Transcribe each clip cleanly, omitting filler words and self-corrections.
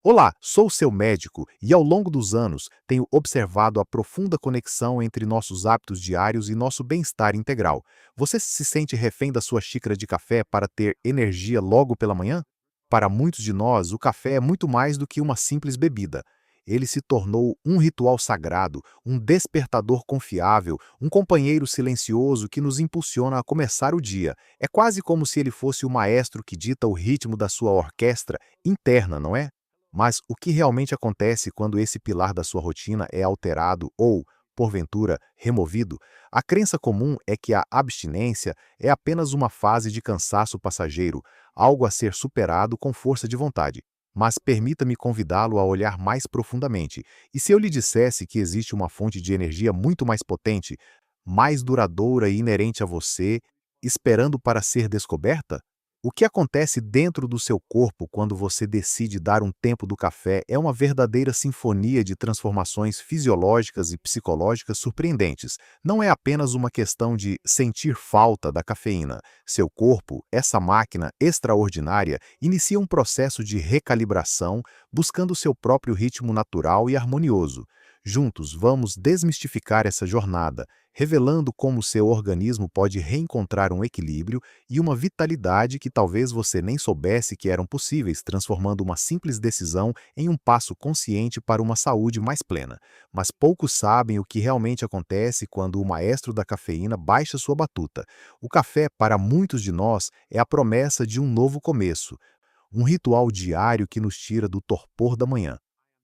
Olá, sou seu médico e ao longo dos anos tenho observado a profunda conexão entre nossos hábitos diários e nosso bem-estar integral. Você se sente refém da sua xícara de café para ter energia logo pela manhã? Para muitos de nós, o café é muito mais do que uma simples bebida. Ele se tornou um ritual sagrado, um despertador confiável, um companheiro silencioso que nos impulsiona a começar o dia. É quase como se ele fosse o maestro que dita o ritmo da sua orquestra interna, não é? Mas o que realmente acontece quando esse pilar da sua rotina é alterado ou, porventura, removido? A crença comum é que a abstinência é apenas uma fase de cansaço passageiro, algo a ser superado com força de vontade. Mas permita-me convidá-lo a olhar mais profundamente. E se eu lhe dissesse que existe uma fonte de energia muito mais potente, mais duradoura e inerente a você, esperando para ser descoberta? O que acontece dentro do seu corpo quando você decide dar um tempo do café é uma verdadeira sinfonia de transformações fisiológicas e psicológicas surpreendentes. Não é apenas uma questão de sentir falta da cafeína. Seu corpo, essa máquina extraordinária, inicia um processo de recalibração, buscando seu próprio ritmo natural e harmonioso. Juntos, vamos desmistificar essa jornada, revelando como seu organismo pode reencontrar um equilíbrio e uma vitalidade que talvez você nem soubesse que eram possíveis, transformando uma simples decisão em um passo consciente para uma saúde mais plena. Mas poucos sabem o que realmente acontece quando o maestro da cafeína baixa sua batuta. O café, para muitos de nós, é a promessa de um novo começo, um ritual diário que nos tira do torpor da manhã.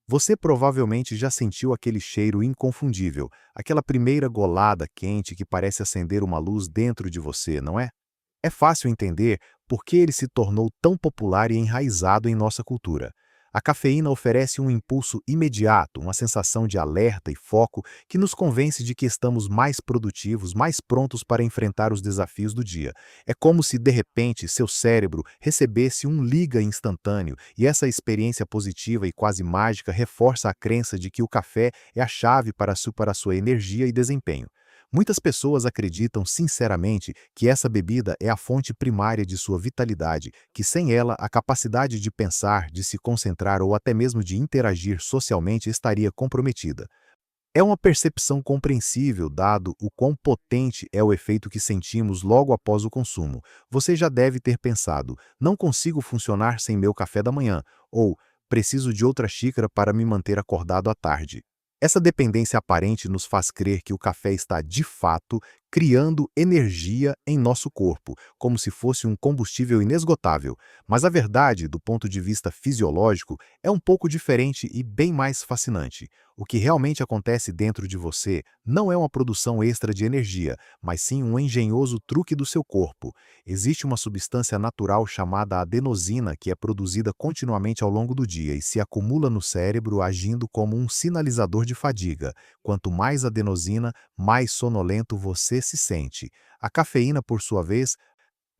Você provavelmente já sentiu aquele cheiro inconfundível, aquela primeira golada quente que parece acender uma luz dentro de você, não é? É fácil entender por que ele se tornou tão popular e enraizado em nossa cultura. A cafeína oferece um impulso imediato, uma sensação de alerta e foco que nos convence de que estamos mais produtivos, mais prontos para enfrentar os desafios do dia. É como se, de repente, seu cérebro recebesse um liga instantâneo, e essa experiência positiva e quase mágica reforça a crença de que o café é a chave para superar sua energia e desempenho. Muitas pessoas acreditam sinceramente que essa bebida é a fonte primária de sua vitalidade, que sem ela a capacidade de pensar, de se concentrar ou até mesmo de interagir socialmente estaria comprometida. É uma percepção compreensível, dado o quão potente é o efeito que sentimos logo após o consumo. Você já deve ter pensado: não consigo funcionar sem meu café da manhã, ou preciso de outra xícara para me manter acordado à tarde. Essa dependência aparente nos faz crer que o café está, de fato, criando energia em nosso corpo, como se fosse um combustível inesgotável. Mas a verdade, do ponto de vista fisiológico, é um pouco diferente e bem mais fascinante. O que realmente acontece dentro de você não é uma produção extra de energia, mas sim um engenhoso truque do seu corpo. Existe uma substância natural chamada adenosina que é produzida continuamente ao longo do dia e se acumula no cérebro, agindo como um sinalizador de fadiga. Quanto mais adenosina, mais sonolento você se sente. A cafeína, por sua vez,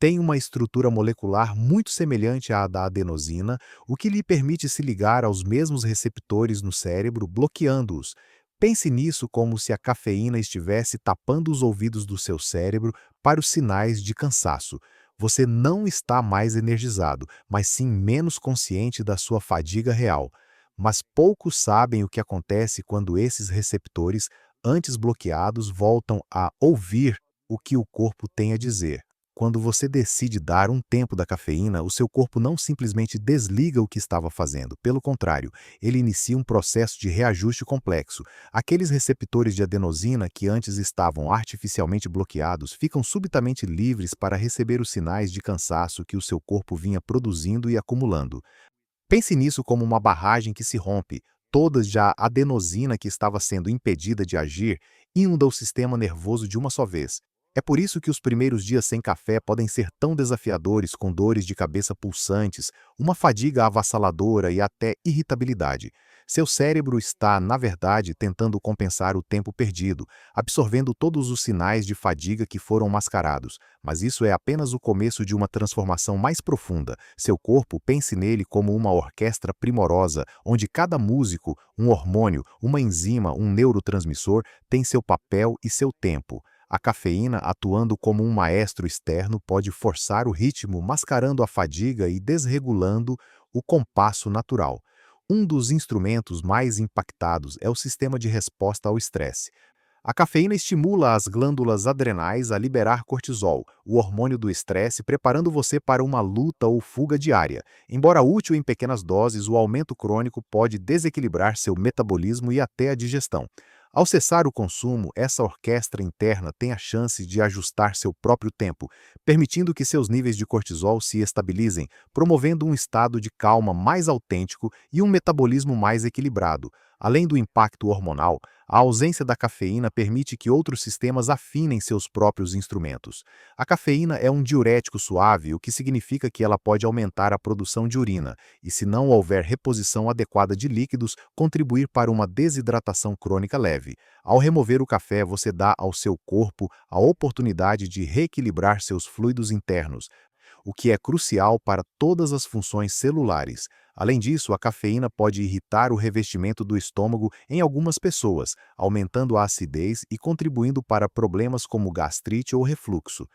tem uma estrutura molecular muito semelhante à da adenosina, o que lhe permite se ligar aos mesmos receptores no cérebro, bloqueando-os. Pense nisso como se a cafeína estivesse tapando os ouvidos do seu cérebro para os sinais de cansaço. Você não está mais energizado, mas sim menos consciente da sua fadiga real. Mas poucos sabem o que acontece quando esses receptores, antes bloqueados, voltam a ouvir o que o corpo tem a dizer. Quando você decide dar um tempo da cafeína, o seu corpo não simplesmente desliga o que estava fazendo. Pelo contrário, ele inicia um processo de reajuste complexo. Aqueles receptores de adenosina que antes estavam artificialmente bloqueados ficam subitamente livres para receber os sinais de cansaço que o seu corpo vinha produzindo e acumulando. Pense nisso como uma barragem que se rompe. Toda já a adenosina que estava sendo impedida de agir inunda o sistema nervoso de uma só vez. É por isso que os primeiros dias sem café podem ser tão desafiadores, com dores de cabeça pulsantes, uma fadiga avassaladora e até irritabilidade. Seu cérebro está, na verdade, tentando compensar o tempo perdido, absorvendo todos os sinais de fadiga que foram mascarados. Mas isso é apenas o começo de uma transformação mais profunda. Seu corpo, pense nele como uma orquestra primorosa, onde cada músico, um hormônio, uma enzima, um neurotransmissor, tem seu papel e seu tempo. A cafeína, atuando como um maestro externo, pode forçar o ritmo, mascarando a fadiga e desregulando o compasso natural. Um dos instrumentos mais impactados é o sistema de resposta ao estresse. A cafeína estimula as glândulas adrenais a liberar cortisol, o hormônio do estresse, preparando você para uma luta ou fuga diária. Embora útil em pequenas doses, o aumento crônico pode desequilibrar seu metabolismo e até a digestão. Ao cessar o consumo, essa orquestra interna tem a chance de ajustar seu próprio tempo, permitindo que seus níveis de cortisol se estabilizem, promovendo um estado de calma mais autêntico e um metabolismo mais equilibrado. Além do impacto hormonal, a ausência da cafeína permite que outros sistemas afinem seus próprios instrumentos. A cafeína é um diurético suave, o que significa que ela pode aumentar a produção de urina e, se não houver reposição adequada de líquidos, contribuir para uma desidratação crônica leve. Ao remover o café, você dá ao seu corpo a oportunidade de reequilibrar seus fluidos internos, o que é crucial para todas as funções celulares. Além disso, a cafeína pode irritar o revestimento do estômago em algumas pessoas, aumentando a acidez e contribuindo para problemas como gastrite ou refluxo.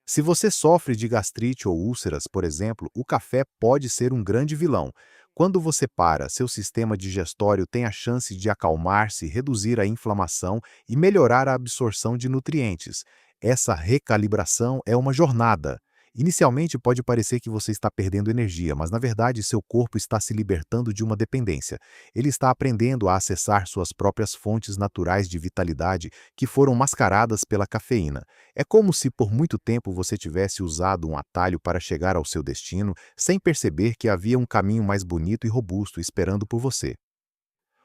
Se você sofre de gastrite ou úlceras, por exemplo, o café pode ser um grande vilão. Quando você para, seu sistema digestório tem a chance de acalmar-se, reduzir a inflamação e melhorar a absorção de nutrientes. Essa recalibração é uma jornada. Inicialmente pode parecer que você está perdendo energia, mas na verdade seu corpo está se libertando de uma dependência. Ele está aprendendo a acessar suas próprias fontes naturais de vitalidade que foram mascaradas pela cafeína. É como se por muito tempo você tivesse usado um atalho para chegar ao seu destino, sem perceber que havia um caminho mais bonito e robusto esperando por você.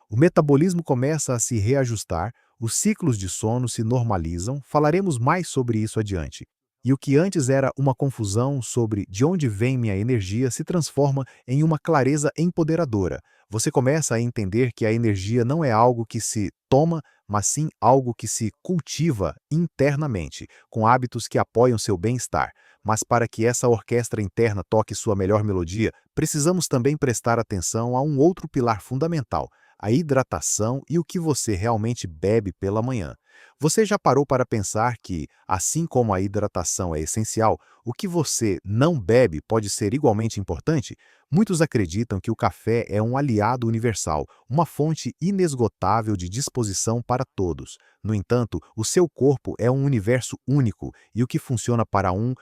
O metabolismo começa a se reajustar, os ciclos de sono se normalizam, falaremos mais sobre isso adiante. E o que antes era uma confusão sobre de onde vem minha energia se transforma em uma clareza empoderadora. Você começa a entender que a energia não é algo que se toma, mas sim algo que se cultiva internamente, com hábitos que apoiam seu bem-estar. Mas para que essa orquestra interna toque sua melhor melodia, precisamos também prestar atenção a um outro pilar fundamental: a hidratação e o que você realmente bebe pela manhã. Você já parou para pensar que, assim como a hidratação é essencial, o que você não bebe pode ser igualmente importante? Muitos acreditam que o café é um aliado universal, uma fonte inesgotável de disposição para todos. No entanto, o seu corpo é um universo único e o que funciona para um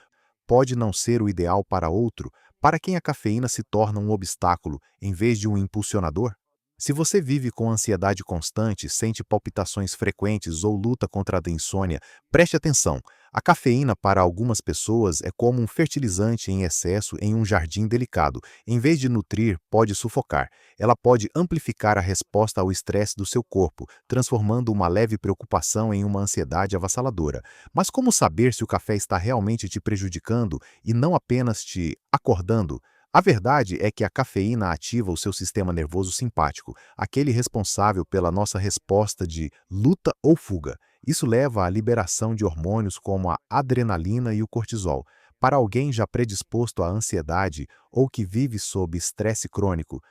pode não ser o ideal para outro. Para quem a cafeína se torna um obstáculo em vez de um impulsionador? Se você vive com ansiedade constante, sente palpitações frequentes ou luta contra a insônia, preste atenção. A cafeína para algumas pessoas é como um fertilizante em excesso em um jardim delicado. Em vez de nutrir, pode sufocar. Ela pode amplificar a resposta ao estresse do seu corpo, transformando uma leve preocupação em uma ansiedade avassaladora. Mas como saber se o café está realmente te prejudicando e não apenas te acordando? A verdade é que a cafeína ativa o seu sistema nervoso simpático, aquele responsável pela nossa resposta de luta ou fuga. Isso leva à liberação de hormônios como a adrenalina e o cortisol. Para alguém já predisposto à ansiedade ou que vive sob estresse crônico,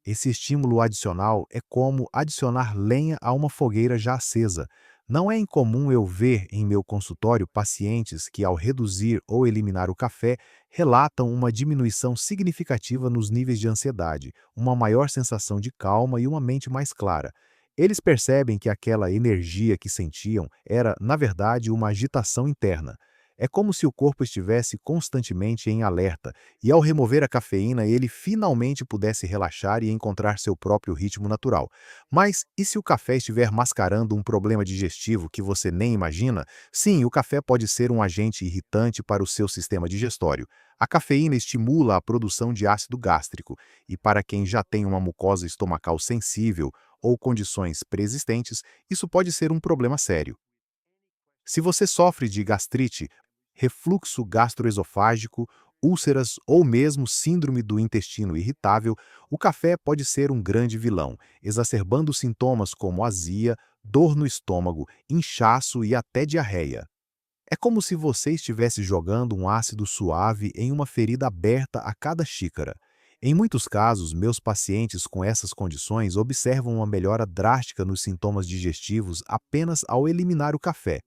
esse estímulo adicional é como adicionar lenha a uma fogueira já acesa. Não é incomum eu ver em meu consultório pacientes que, ao reduzir ou eliminar o café, relatam uma diminuição significativa nos níveis de ansiedade, uma maior sensação de calma e uma mente mais clara. Eles percebem que aquela energia que sentiam era, na verdade, uma agitação interna. É como se o corpo estivesse constantemente em alerta, e ao remover a cafeína, ele finalmente pudesse relaxar e encontrar seu próprio ritmo natural. Mas e se o café estiver mascarando um problema digestivo que você nem imagina? Sim, o café pode ser um agente irritante para o seu sistema digestório. A cafeína estimula a produção de ácido gástrico, e para quem já tem uma mucosa estomacal sensível ou condições preexistentes, isso pode ser um problema sério. Se você sofre de gastrite, refluxo gastroesofágico, úlceras ou mesmo síndrome do intestino irritável, o café pode ser um grande vilão, exacerbando sintomas como azia, dor no estômago, inchaço e até diarreia. É como se você estivesse jogando um ácido suave em uma ferida aberta a cada xícara. Em muitos casos, meus pacientes com essas condições observam uma melhora drástica nos sintomas digestivos apenas ao eliminar o café.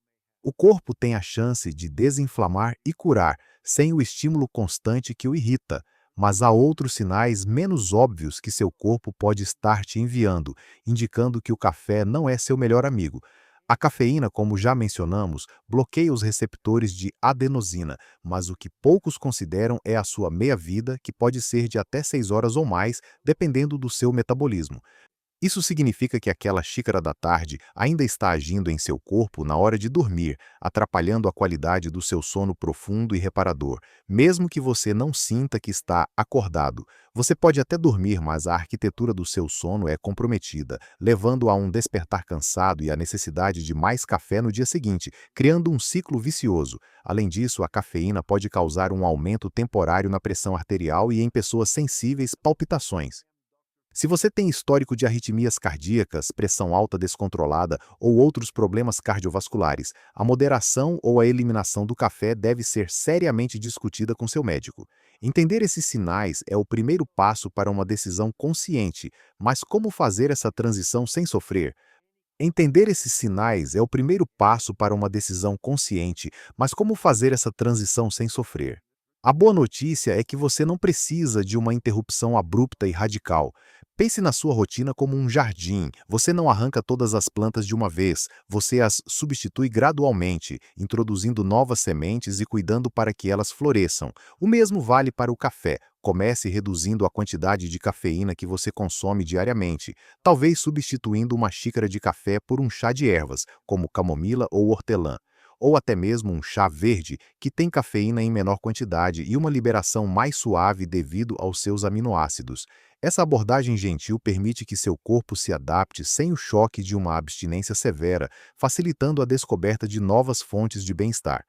O corpo tem a chance de desinflamar e curar, sem o estímulo constante que o irrita. Mas há outros sinais menos óbvios que seu corpo pode estar te enviando, indicando que o café não é seu melhor amigo. A cafeína, como já mencionamos, bloqueia os receptores de adenosina, mas o que poucos consideram é a sua meia-vida, que pode ser de até 6 horas ou mais, dependendo do seu metabolismo. Isso significa que aquela xícara da tarde ainda está agindo em seu corpo na hora de dormir, atrapalhando a qualidade do seu sono profundo e reparador, mesmo que você não sinta que está acordado. Você pode até dormir, mas a arquitetura do seu sono é comprometida, levando a um despertar cansado e a necessidade de mais café no dia seguinte, criando um ciclo vicioso. Além disso, a cafeína pode causar um aumento temporário na pressão arterial e, em pessoas sensíveis, palpitações. Se você tem histórico de arritmias cardíacas, pressão alta descontrolada ou outros problemas cardiovasculares, a moderação ou a eliminação do café deve ser seriamente discutida com seu médico. Entender esses sinais é o primeiro passo para uma decisão consciente, mas como fazer essa transição sem sofrer? Entender esses sinais é o primeiro passo para uma decisão consciente, mas como fazer essa transição sem sofrer? A boa notícia é que você não precisa de uma interrupção abrupta e radical. Pense na sua rotina como um jardim. Você não arranca todas as plantas de uma vez, você as substitui gradualmente, introduzindo novas sementes e cuidando para que elas floresçam. O mesmo vale para o café. Comece reduzindo a quantidade de cafeína que você consome diariamente, talvez substituindo uma xícara de café por um chá de ervas, como camomila ou hortelã, ou até mesmo um chá verde, que tem cafeína em menor quantidade e uma liberação mais suave devido aos seus aminoácidos. Essa abordagem gentil permite que seu corpo se adapte sem o choque de uma abstinência severa, facilitando a descoberta de novas fontes de bem-estar.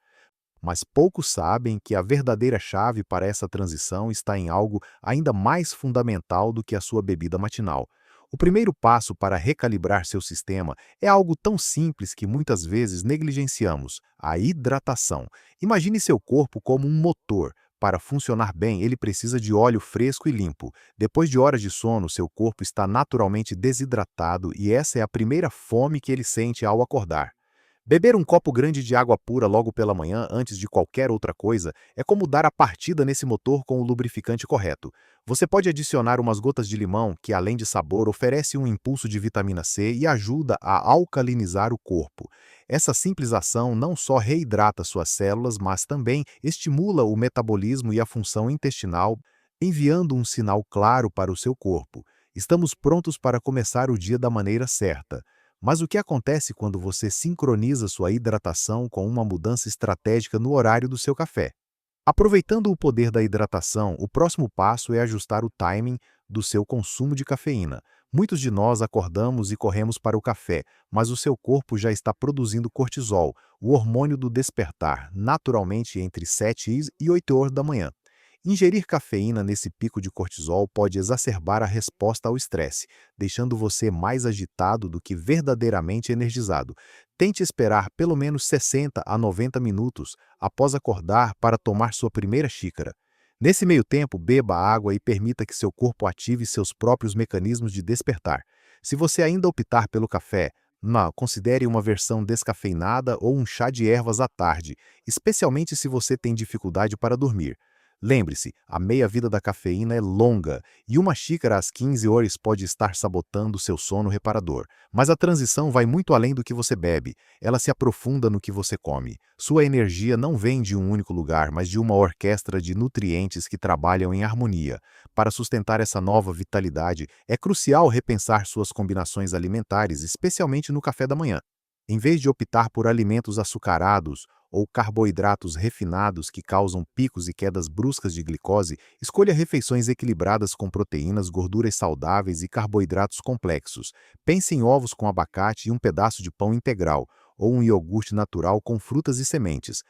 Mas poucos sabem que a verdadeira chave para essa transição está em algo ainda mais fundamental do que a sua bebida matinal. O primeiro passo para recalibrar seu sistema é algo tão simples que muitas vezes negligenciamos: a hidratação. Imagine seu corpo como um motor. Para funcionar bem, ele precisa de óleo fresco e limpo. Depois de horas de sono, seu corpo está naturalmente desidratado e essa é a primeira fome que ele sente ao acordar. Beber um copo grande de água pura logo pela manhã, antes de qualquer outra coisa, é como dar a partida nesse motor com o lubrificante correto. Você pode adicionar umas gotas de limão, que além de sabor, oferece um impulso de vitamina C e ajuda a alcalinizar o corpo. Essa simples ação não só reidrata suas células, mas também estimula o metabolismo e a função intestinal, enviando um sinal claro para o seu corpo. Estamos prontos para começar o dia da maneira certa. Mas o que acontece quando você sincroniza sua hidratação com uma mudança estratégica no horário do seu café? Aproveitando o poder da hidratação, o próximo passo é ajustar o timing do seu consumo de cafeína. Muitos de nós acordamos e corremos para o café, mas o seu corpo já está produzindo cortisol, o hormônio do despertar, naturalmente entre 7 e 8 horas da manhã. Ingerir cafeína nesse pico de cortisol pode exacerbar a resposta ao estresse, deixando você mais agitado do que verdadeiramente energizado. Tente esperar pelo menos 60 a 90 minutos após acordar para tomar sua primeira xícara. Nesse meio tempo, beba água e permita que seu corpo ative seus próprios mecanismos de despertar. Se você ainda optar pelo café, não, considere uma versão descafeinada ou um chá de ervas à tarde, especialmente se você tem dificuldade para dormir. Lembre-se, a meia-vida da cafeína é longa e uma xícara às 15 horas pode estar sabotando seu sono reparador. Mas a transição vai muito além do que você bebe, ela se aprofunda no que você come. Sua energia não vem de um único lugar, mas de uma orquestra de nutrientes que trabalham em harmonia. Para sustentar essa nova vitalidade, é crucial repensar suas combinações alimentares, especialmente no café da manhã. Em vez de optar por alimentos açucarados ou carboidratos refinados que causam picos e quedas bruscas de glicose, escolha refeições equilibradas com proteínas, gorduras saudáveis e carboidratos complexos. Pense em ovos com abacate e um pedaço de pão integral, ou um iogurte natural com frutas e sementes.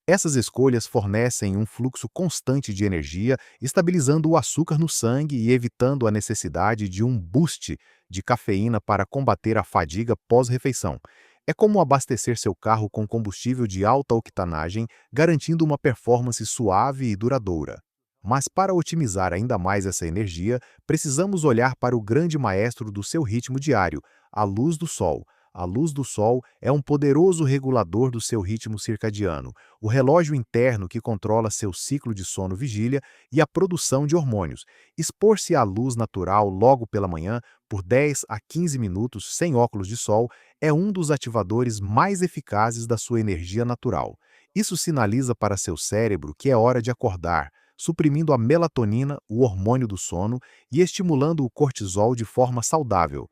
Essas escolhas fornecem um fluxo constante de energia, estabilizando o açúcar no sangue e evitando a necessidade de um boost de cafeína para combater a fadiga pós-refeição. É como abastecer seu carro com combustível de alta octanagem, garantindo uma performance suave e duradoura. Mas para otimizar ainda mais essa energia, precisamos olhar para o grande maestro do seu ritmo diário, a luz do sol. A luz do sol é um poderoso regulador do seu ritmo circadiano, o relógio interno que controla seu ciclo de sono-vigília e a produção de hormônios. Expor-se à luz natural logo pela manhã, por 10 a 15 minutos sem óculos de sol, é um dos ativadores mais eficazes da sua energia natural. Isso sinaliza para seu cérebro que é hora de acordar, suprimindo a melatonina, o hormônio do sono, e estimulando o cortisol de forma saudável.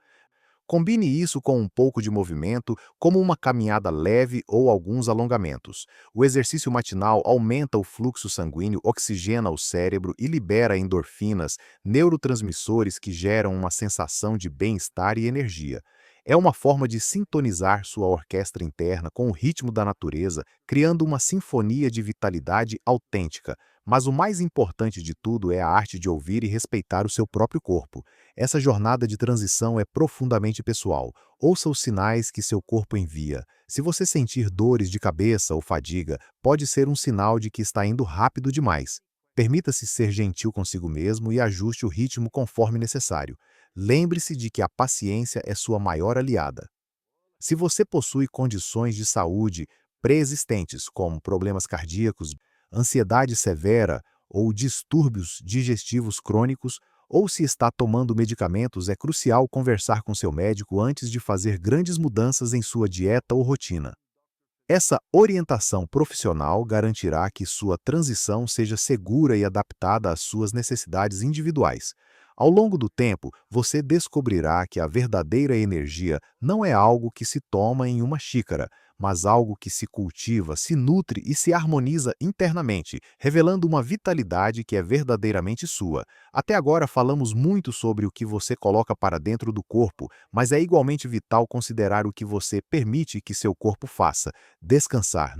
Combine isso com um pouco de movimento, como uma caminhada leve ou alguns alongamentos. O exercício matinal aumenta o fluxo sanguíneo, oxigena o cérebro e libera endorfinas, neurotransmissores que geram uma sensação de bem-estar e energia. É uma forma de sintonizar sua orquestra interna com o ritmo da natureza, criando uma sinfonia de vitalidade autêntica. Mas o mais importante de tudo é a arte de ouvir e respeitar o seu próprio corpo. Essa jornada de transição é profundamente pessoal. Ouça os sinais que seu corpo envia. Se você sentir dores de cabeça ou fadiga, pode ser um sinal de que está indo rápido demais. Permita-se ser gentil consigo mesmo e ajuste o ritmo conforme necessário. Lembre-se de que a paciência é sua maior aliada. Se você possui condições de saúde pré-existentes, como problemas cardíacos, ansiedade severa ou distúrbios digestivos crônicos, ou se está tomando medicamentos, é crucial conversar com seu médico antes de fazer grandes mudanças em sua dieta ou rotina. Essa orientação profissional garantirá que sua transição seja segura e adaptada às suas necessidades individuais. Ao longo do tempo, você descobrirá que a verdadeira energia não é algo que se toma em uma xícara, mas algo que se cultiva, se nutre e se harmoniza internamente, revelando uma vitalidade que é verdadeiramente sua. Até agora falamos muito sobre o que você coloca para dentro do corpo, mas é igualmente vital considerar o que você permite que seu corpo faça. Descansar.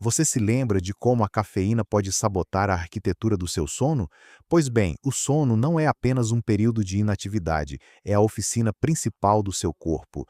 Você se lembra de como a cafeína pode sabotar a arquitetura do seu sono? Pois bem, o sono não é apenas um período de inatividade, é a oficina principal do seu corpo.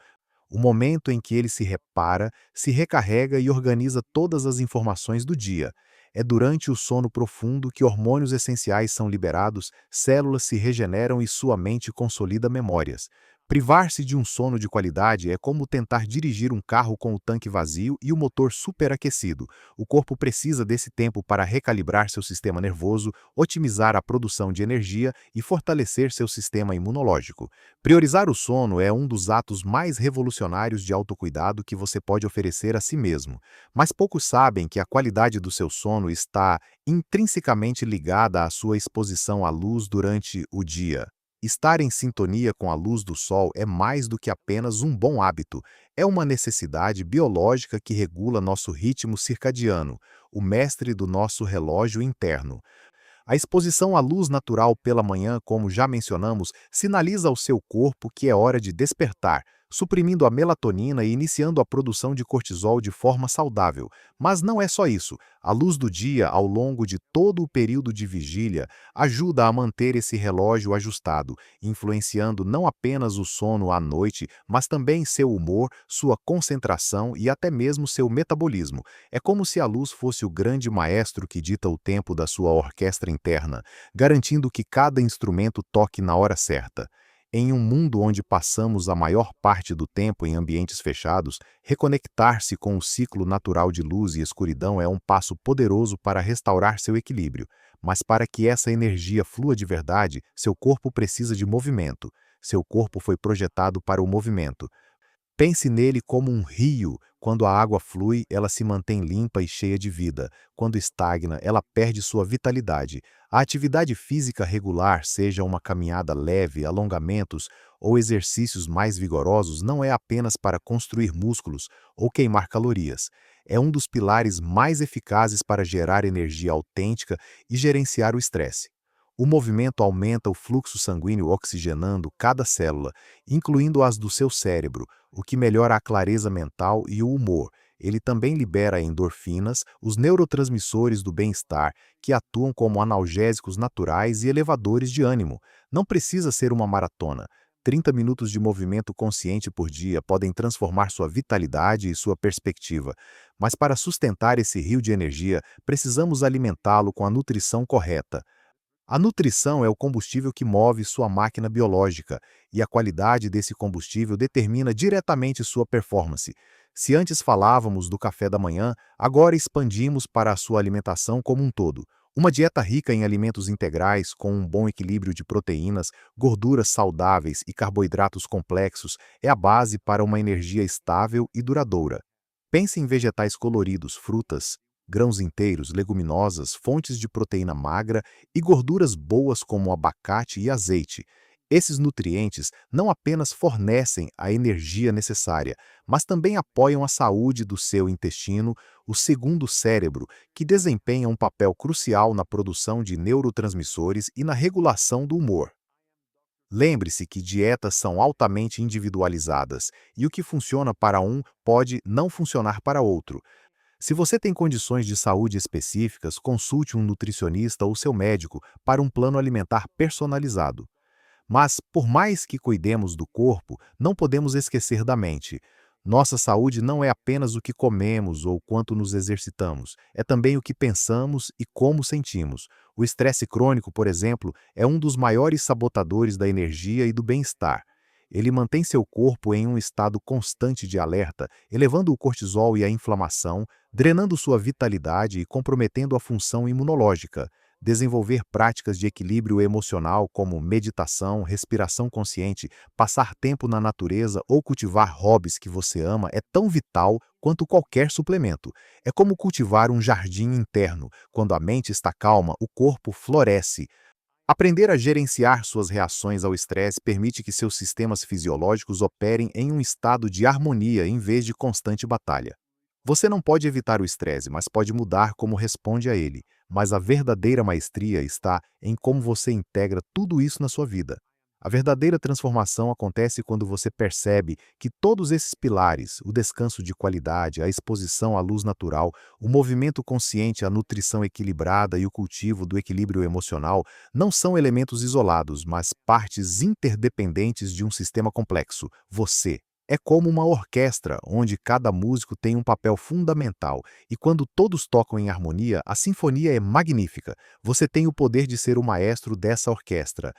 O momento em que ele se repara, se recarrega e organiza todas as informações do dia. É durante o sono profundo que hormônios essenciais são liberados, células se regeneram e sua mente consolida memórias. Privar-se de um sono de qualidade é como tentar dirigir um carro com o tanque vazio e o motor superaquecido. O corpo precisa desse tempo para recalibrar seu sistema nervoso, otimizar a produção de energia e fortalecer seu sistema imunológico. Priorizar o sono é um dos atos mais revolucionários de autocuidado que você pode oferecer a si mesmo. Mas poucos sabem que a qualidade do seu sono está intrinsecamente ligada à sua exposição à luz durante o dia. Estar em sintonia com a luz do sol é mais do que apenas um bom hábito. É uma necessidade biológica que regula nosso ritmo circadiano, o mestre do nosso relógio interno. A exposição à luz natural pela manhã, como já mencionamos, sinaliza ao seu corpo que é hora de despertar, suprimindo a melatonina e iniciando a produção de cortisol de forma saudável. Mas não é só isso. A luz do dia, ao longo de todo o período de vigília, ajuda a manter esse relógio ajustado, influenciando não apenas o sono à noite, mas também seu humor, sua concentração e até mesmo seu metabolismo. É como se a luz fosse o grande maestro que dita o tempo da sua orquestra interna, garantindo que cada instrumento toque na hora certa. Em um mundo onde passamos a maior parte do tempo em ambientes fechados, reconectar-se com o ciclo natural de luz e escuridão é um passo poderoso para restaurar seu equilíbrio. Mas para que essa energia flua de verdade, seu corpo precisa de movimento. Seu corpo foi projetado para o movimento. Pense nele como um rio. Quando a água flui, ela se mantém limpa e cheia de vida. Quando estagna, ela perde sua vitalidade. A atividade física regular, seja uma caminhada leve, alongamentos ou exercícios mais vigorosos, não é apenas para construir músculos ou queimar calorias. É um dos pilares mais eficazes para gerar energia autêntica e gerenciar o estresse. O movimento aumenta o fluxo sanguíneo oxigenando cada célula, incluindo as do seu cérebro, o que melhora a clareza mental e o humor. Ele também libera endorfinas, os neurotransmissores do bem-estar, que atuam como analgésicos naturais e elevadores de ânimo. Não precisa ser uma maratona. 30 minutos de movimento consciente por dia podem transformar sua vitalidade e sua perspectiva. Mas para sustentar esse rio de energia, precisamos alimentá-lo com a nutrição correta. A nutrição é o combustível que move sua máquina biológica, e a qualidade desse combustível determina diretamente sua performance. Se antes falávamos do café da manhã, agora expandimos para a sua alimentação como um todo. Uma dieta rica em alimentos integrais, com um bom equilíbrio de proteínas, gorduras saudáveis e carboidratos complexos, é a base para uma energia estável e duradoura. Pense em vegetais coloridos, frutas, grãos inteiros, leguminosas, fontes de proteína magra e gorduras boas como abacate e azeite. Esses nutrientes não apenas fornecem a energia necessária, mas também apoiam a saúde do seu intestino, o segundo cérebro, que desempenha um papel crucial na produção de neurotransmissores e na regulação do humor. Lembre-se que dietas são altamente individualizadas e o que funciona para um pode não funcionar para outro. Se você tem condições de saúde específicas, consulte um nutricionista ou seu médico para um plano alimentar personalizado. Mas, por mais que cuidemos do corpo, não podemos esquecer da mente. Nossa saúde não é apenas o que comemos ou quanto nos exercitamos, é também o que pensamos e como sentimos. O estresse crônico, por exemplo, é um dos maiores sabotadores da energia e do bem-estar. Ele mantém seu corpo em um estado constante de alerta, elevando o cortisol e a inflamação, drenando sua vitalidade e comprometendo a função imunológica. Desenvolver práticas de equilíbrio emocional como meditação, respiração consciente, passar tempo na natureza ou cultivar hobbies que você ama é tão vital quanto qualquer suplemento. É como cultivar um jardim interno. Quando a mente está calma, o corpo floresce. Aprender a gerenciar suas reações ao estresse permite que seus sistemas fisiológicos operem em um estado de harmonia em vez de constante batalha. Você não pode evitar o estresse, mas pode mudar como responde a ele. Mas a verdadeira maestria está em como você integra tudo isso na sua vida. A verdadeira transformação acontece quando você percebe que todos esses pilares, o descanso de qualidade, a exposição à luz natural, o movimento consciente, a nutrição equilibrada e o cultivo do equilíbrio emocional, não são elementos isolados, mas partes interdependentes de um sistema complexo, você. É como uma orquestra, onde cada músico tem um papel fundamental, e quando todos tocam em harmonia, a sinfonia é magnífica. Você tem o poder de ser o maestro dessa orquestra,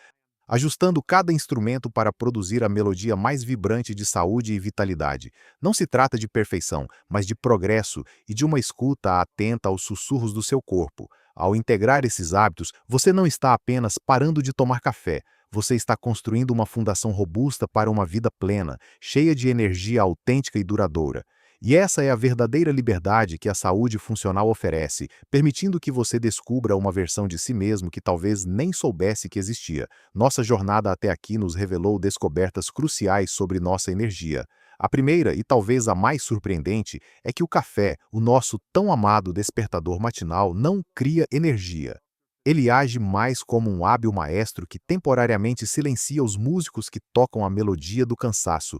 ajustando cada instrumento para produzir a melodia mais vibrante de saúde e vitalidade. Não se trata de perfeição, mas de progresso e de uma escuta atenta aos sussurros do seu corpo. Ao integrar esses hábitos, você não está apenas parando de tomar café, você está construindo uma fundação robusta para uma vida plena, cheia de energia autêntica e duradoura. E essa é a verdadeira liberdade que a saúde funcional oferece, permitindo que você descubra uma versão de si mesmo que talvez nem soubesse que existia. Nossa jornada até aqui nos revelou descobertas cruciais sobre nossa energia. A primeira, e talvez a mais surpreendente, é que o café, o nosso tão amado despertador matinal, não cria energia. Ele age mais como um hábil maestro que temporariamente silencia os músicos que tocam a melodia do cansaço,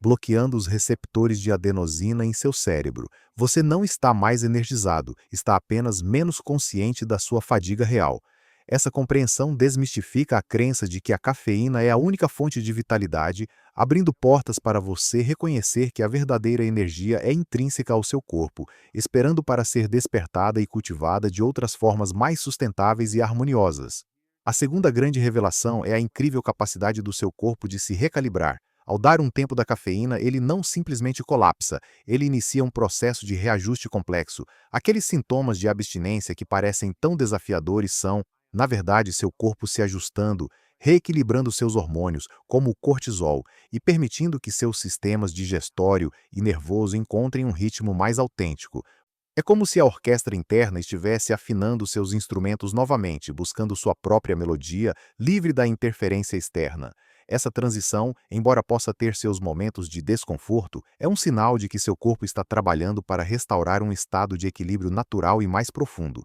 bloqueando os receptores de adenosina em seu cérebro. Você não está mais energizado, está apenas menos consciente da sua fadiga real. Essa compreensão desmistifica a crença de que a cafeína é a única fonte de vitalidade, abrindo portas para você reconhecer que a verdadeira energia é intrínseca ao seu corpo, esperando para ser despertada e cultivada de outras formas mais sustentáveis e harmoniosas. A segunda grande revelação é a incrível capacidade do seu corpo de se recalibrar. Ao dar um tempo da cafeína, ele não simplesmente colapsa, ele inicia um processo de reajuste complexo. Aqueles sintomas de abstinência que parecem tão desafiadores são, na verdade, seu corpo se ajustando, reequilibrando seus hormônios, como o cortisol, e permitindo que seus sistemas digestório e nervoso encontrem um ritmo mais autêntico. É como se a orquestra interna estivesse afinando seus instrumentos novamente, buscando sua própria melodia, livre da interferência externa. Essa transição, embora possa ter seus momentos de desconforto, é um sinal de que seu corpo está trabalhando para restaurar um estado de equilíbrio natural e mais profundo.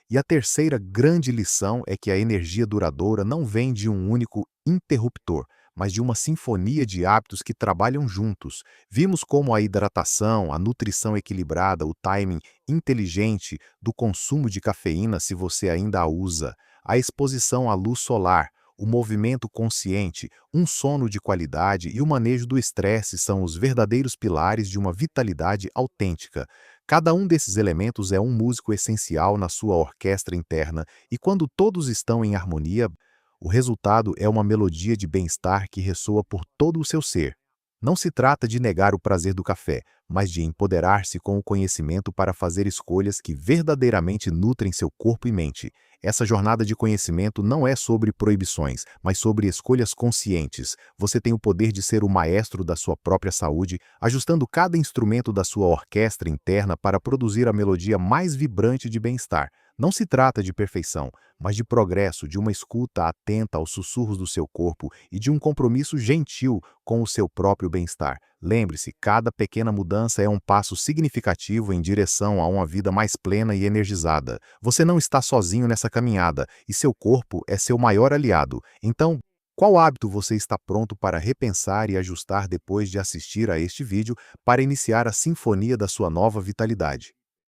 E a terceira grande lição é que a energia duradoura não vem de um único interruptor, mas de uma sinfonia de hábitos que trabalham juntos. Vimos como a hidratação, a nutrição equilibrada, o timing inteligente do consumo de cafeína, se você ainda a usa, a exposição à luz solar, o movimento consciente, um sono de qualidade e o manejo do estresse são os verdadeiros pilares de uma vitalidade autêntica. Cada um desses elementos é um músico essencial na sua orquestra interna, e quando todos estão em harmonia, o resultado é uma melodia de bem-estar que ressoa por todo o seu ser. Não se trata de negar o prazer do café, mas de empoderar-se com o conhecimento para fazer escolhas que verdadeiramente nutrem seu corpo e mente. Essa jornada de conhecimento não é sobre proibições, mas sobre escolhas conscientes. Você tem o poder de ser o maestro da sua própria saúde, ajustando cada instrumento da sua orquestra interna para produzir a melodia mais vibrante de bem-estar. Não se trata de perfeição, mas de progresso, de uma escuta atenta aos sussurros do seu corpo e de um compromisso gentil com o seu próprio bem-estar. Lembre-se, cada pequena mudança é um passo significativo em direção a uma vida mais plena e energizada. Você não está sozinho nessa caminhada e seu corpo é seu maior aliado. Então, qual hábito você está pronto para repensar e ajustar depois de assistir a este vídeo para iniciar a sinfonia da sua nova vitalidade?